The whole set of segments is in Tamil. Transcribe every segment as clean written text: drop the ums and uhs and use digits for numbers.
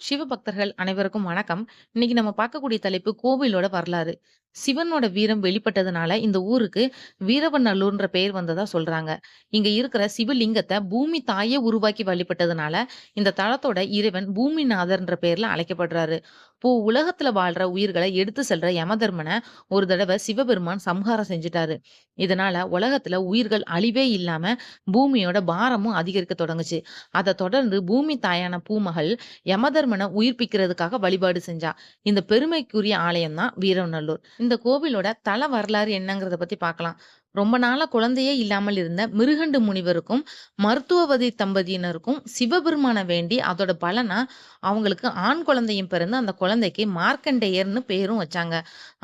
சிவபக்தர்கள் அனைவருக்கும் வணக்கம். இன்னைக்கு நம்ம பார்க்கக்கூடிய தலைப்பு கோவிலோட வரலாறு. சிவனோட வீரம் வெளிப்பட்டதுனால இந்த ஊருக்கு வீரவநல்லூர்ன்ற பெயர் வந்ததா சொல்றாங்க. இங்க இருக்கிற சிவலிங்கத்த பூமி தாயே உருவாக்கி வழிபட்டதுனால இந்த தலத்தோட இறைவன் பூமிநாதர்ன்ற பெயர்ல அழைக்கப்படுறாரு. உலகத்துல வாழ்ற உயிர்களை எடுத்து செல்ற யமதர்மன ஒரு தடவை சிவபெருமான் சம்ஹாரம் செஞ்சுட்டாரு. இதனால உலகத்துல உயிர்கள் அழிவே இல்லாம பூமியோட பாரமும் அதிகரிக்க தொடங்குச்சு. அதை தொடர்ந்து பூமி தாயான பூமகள் யமதர்மனை உயிர்ப்பிக்கிறதுக்காக வழிபாடு செஞ்சா. இந்த பெருமைக்குரிய ஆலயம் தான் வீரநல்லூர். இந்த கோவிலோட தல வரலாறு என்னங்கிறத பத்தி பார்க்கலாம். ரொம்ப நாளா குழந்தையே இல்லாமல் இருந்த மிருகண்டு முனிவருக்கும் மருத்துவவதி தம்பதியினருக்கும் சிவபெருமான வேண்டி அதோட பலனா அவங்களுக்கு ஆண் குழந்தையும் பிறந்து அந்த குழந்தைக்கு மார்க்கண்டேயர்னு பேரும் வச்சாங்க.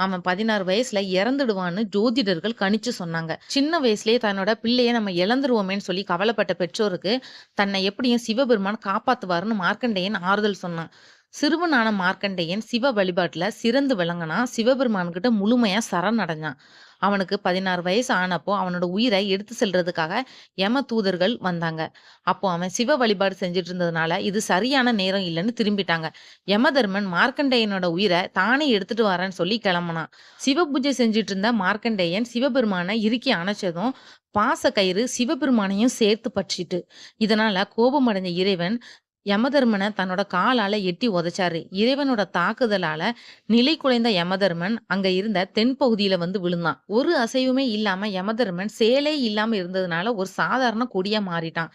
அவன் 16 வயசுல இறந்துடுவான்னு ஜோதிடர்கள் கணிச்சு சொன்னாங்க. சின்ன வயசுலயே தன்னோட பிள்ளைய நம்ம இழந்துருவோமேன்னு சொல்லி கவலைப்பட்ட பெற்றோருக்கு தன்னை எப்படியும் சிவபெருமான் காப்பாத்துவாருன்னு மார்க்கண்டேயன் ஆறுதல் சொன்னான். சிறுவனான மார்க்கண்டேயன் சிவ வழிபாட்டுல சிறந்து விளங்கினா சிவபெருமான்கிட்ட முழுமையா சரணடைஞ்சான். அவனுக்கு 16 வயசு ஆனப்போ அவனோட உயிரை எடுத்து செல்றதுக்காக யம தூதர்கள் வந்தாங்க. அப்போ அவன் சிவ வழிபாடு செஞ்சுட்டு இருந்ததுனால இது சரியான நேரம் இல்லைன்னு திரும்பிட்டாங்க. யமதர்மன் மார்க்கண்டேயனோட உயிரை தானே எடுத்துட்டு வரேன்னு சொல்லி கிளம்புனான். சிவ பூஜை செஞ்சுட்டு இருந்த மார்க்கண்டேயன் சிவபெருமானை இறுக்கி அணைச்சதும் பாச கயிறு சிவபெருமானையும் சேர்த்து பற்றிட்டு. இதனால கோபமடைஞ்ச இறைவன் யமதர்மனை தன்னோட காலால எட்டி உதைச்சாரு. இறைவனோட தாக்குதலால நிலை குலைந்த யமதர்மன் அங்க இருந்த தென்பகுதியில வந்து விழுந்தான். ஒரு அசைவுமே இல்லாம யமதர்மன் சேலே இல்லாம இருந்ததுனால ஒரு சாதாரண கொடியா மாறிட்டான்.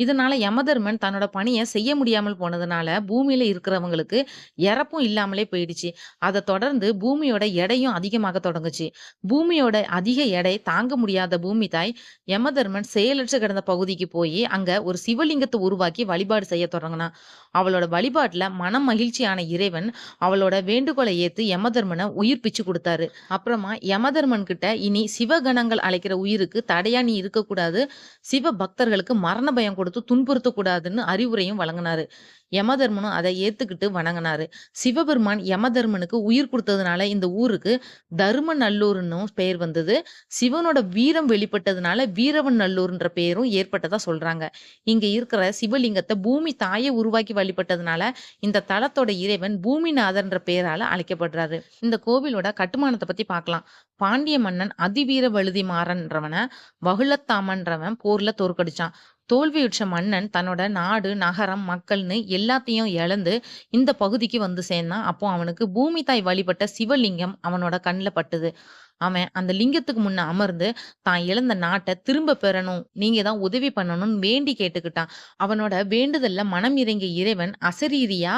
இதனால யமதர்மன் தன்னோட பணிய செய்ய முடியாமல் போனதுனால பூமியில இருக்கிறவங்களுக்கு இறப்பும் இல்லாமலே போயிடுச்சு. அதை தொடர்ந்து பூமியோட எடையும் அதிகமாக தொடங்குச்சு. பூமியோட அதிக எடை தாங்க முடியாத பூமி தாய் யமதர்மன் செயலற்று கிடந்த பகுதிக்கு போய் அங்க ஒரு சிவலிங்கத்தை உருவாக்கி வழிபாடு செய்ய தொடங்கினான். அவளோட வழிபாட்டுல மனம் மகிழ்ச்சியான இறைவன் அவளோட வேண்டுகோளை ஏத்து யமதர்மனை உயிர் பிச்சு கொடுத்தாரு. அப்புறமா யமதர்மன் கிட்ட இனி சிவகணங்கள் அழைக்கிற உயிருக்கு தடையா நீ இருக்கக்கூடாது, சிவ பக்தர்களுக்கு மரண பயம் கொடுத்து துன்புறுத்தக்கூடாதுன்னு அறிவுரையும் வழங்கினாரு. யமதர்மனும் அதை ஏத்துக்கிட்டு வணங்கினாரு. சிவபெருமான் யமதர்மனுக்கு உயிர் கொடுத்ததுனால இந்த ஊருக்கு தர்ம நல்லூர்னு பெயர் வந்தது. சிவனோட வீரம் வெளிப்பட்டதுனால வீரவன் நல்லூர்ன்ற பெயரும் ஏற்பட்டதா சொல்றாங்க. இங்க இருக்கிற சிவலிங்கத்தை பூமி தாயை உருவாக்கி வழிபட்டதுனால இந்த தலத்தோட இறைவன் பூமிநாதர்ன்ற பெயரால அழைக்கப்படுறாரு. இந்த கோவிலோட கட்டுமானத்தை பத்தி பார்க்கலாம். பாண்டிய மன்னன் அதிவீர வழுதி மாறன்றவன வகுளத்தாமன்றவன் போர்ல தோற்கடிச்சான். தோல்வியுற்ற மன்னன் தன்னோட நாடு, நகரம், மக்கள்னு எல்லாத்தையும் இழந்து இந்த பகுதிக்கு வந்து சேர்ந்தான். அப்போ அவனுக்கு பூமி தாய் வழிபட்ட சிவலிங்கம் அவனோட கண்ணுல பட்டுது. அவன் அந்த லிங்கத்துக்கு முன்ன அமர்ந்து தான் இழந்த நாட்டை திரும்ப பெறணும், நீங்க தான் உதவி பண்ணணும்னு வேண்டி கேட்டுக்கிட்டான். அவனோட வேண்டுதல்ல மனம் இறங்கிய இறைவன் அசரீரியா,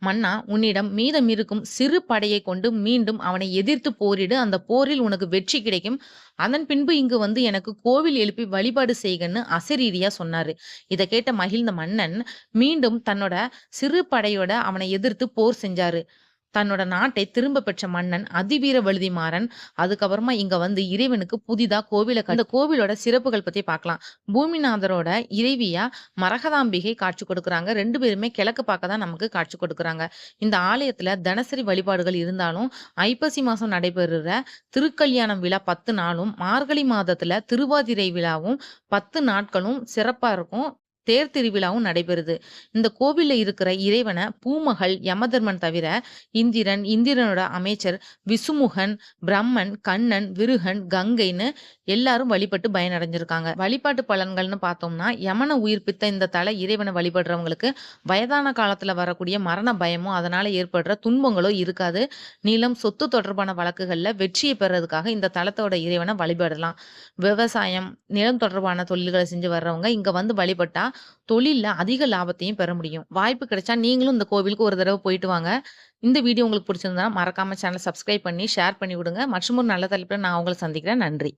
மன்னா உன்னிடம் மீதம் இருக்கும் சிறு படையை கொண்டு மீண்டும் அவனை எதிர்த்து போரிடு, அந்த போரில் உனக்கு வெற்றி கிடைக்கும். அதன் பின்பு இங்கு வந்து எனக்கு கோவில் எழுப்பி வழிபாடு செய்கன்னு அசரீரியா சொன்னாரு. இதை கேட்ட மகிழ்ந்த மன்னன் மீண்டும் தன்னோட சிறு படையோட அவனை எதிர்த்து போர் செஞ்சாரு. தன்னோட நாட்டை திரும்ப பெற்ற மன்னன் அதிவீர வழுதிமாறன் அதுக்கப்புறமா இங்க வந்து இறைவனுக்கு புதிதா இந்த கோவிலோட சிறப்புகள் பத்தி பார்க்கலாம். பூமிநாதரோட இறைவியா மரகதாம்பிகை காட்சி கொடுக்குறாங்க. 2 பேருமே கிழக்கு பார்க்க தான் நமக்கு காட்சி கொடுக்குறாங்க. இந்த ஆலயத்துல தினசரி வழிபாடுகள் இருந்தாலும் ஐப்பசி மாசம் நடைபெறுற திருக்கல்யாணம் விழா 10 நாளும், மார்கழி மாதத்துல திருவாதிரை விழாவும் 10 நாட்களும் சிறப்பா இருக்கும். தேர் திருவிழாவும் நடைபெறுது. இந்த கோவில்ல இருக்கிற இறைவனை பூமகள் யமதர்மன் தவிர இந்திரனோட அமைச்சர் விசுமுகன், பிரம்மன், கண்ணன், விருகன், கங்கைன்னு எல்லாரும் வழிபட்டு பயனடைஞ்சிருக்காங்க. வழிபாட்டு பலன்கள்னு பார்த்தோம்னா யமனை உயிர்ப்பித்த இந்த தல இறைவனை வழிபடுறவங்களுக்கு வயதான காலத்துல வரக்கூடிய மரண பயமோ அதனால ஏற்படுற துன்பங்களோ இருக்காது. நிலம், சொத்து தொடர்பான வழக்குகள்ல வெற்றியை பெறதுக்காக இந்த தலத்தோட இறைவனை வழிபடலாம். விவசாயம், நிலம் தொடர்பான தொழில்களை செஞ்சு வர்றவங்க இங்க வந்து வழிபட்டா தொழில்ல அதிக லாபத்தையும் பெற முடியும். வாய்ப்பு கிடைச்சா நீங்களும் இந்த கோவிலுக்கு ஒரு தடவை போயிட்டு வாங்க. இந்த வீடியோ உங்களுக்கு பிடிச்சிருந்தா மறக்காம சேனல் சப்ஸ்கிரைப் பண்ணி ஷேர் பண்ணி விடுங்க. மற்றும் ஒரு நல்ல தலைப்புல நான் உங்களை சந்திக்கிறேன். நன்றி.